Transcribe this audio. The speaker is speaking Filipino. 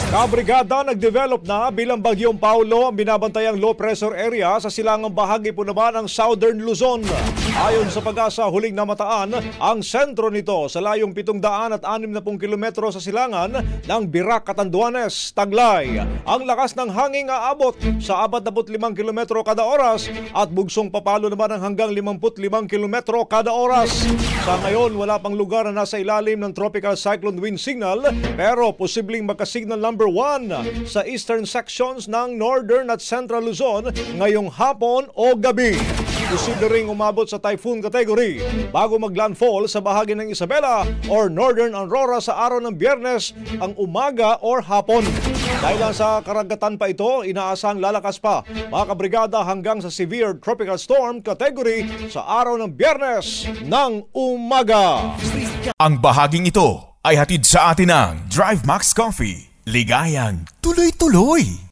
Kabrigada nag-develop na bilang Bagyong Paulo ang binabantayang low pressure area sa silangang bahagi po naman ng Southern Luzon. Ayon sa Pag-asa, huling namataan ang sentro nito sa layong 760 kilometro sa silangan ng Birac, Catanduanes, Taglay. Ang lakas ng hangin aabot sa 45 kilometro kada oras at bugsong papalo naman ng hanggang 55 kilometro kada oras. Sa ngayon, wala pang lugar na nasa ilalim ng tropical cyclone wind signal pero posibleng magka-signal number 1 sa eastern sections ng northern at central Luzon ngayong hapon o gabi. Posible ring umabot sa typhoon category bago mag-landfall sa bahagi ng Isabela or Northern Aurora sa araw ng Biyernes ang umaga or hapon. Dahil lang sa karagatan pa ito, inaasang lalakas pa mga kabrigada hanggang sa severe tropical storm category sa araw ng Biyernes ng umaga. Ang bahaging ito ay hatid sa atin ng Drive Max Coffee. Ligayang tuloy-tuloy.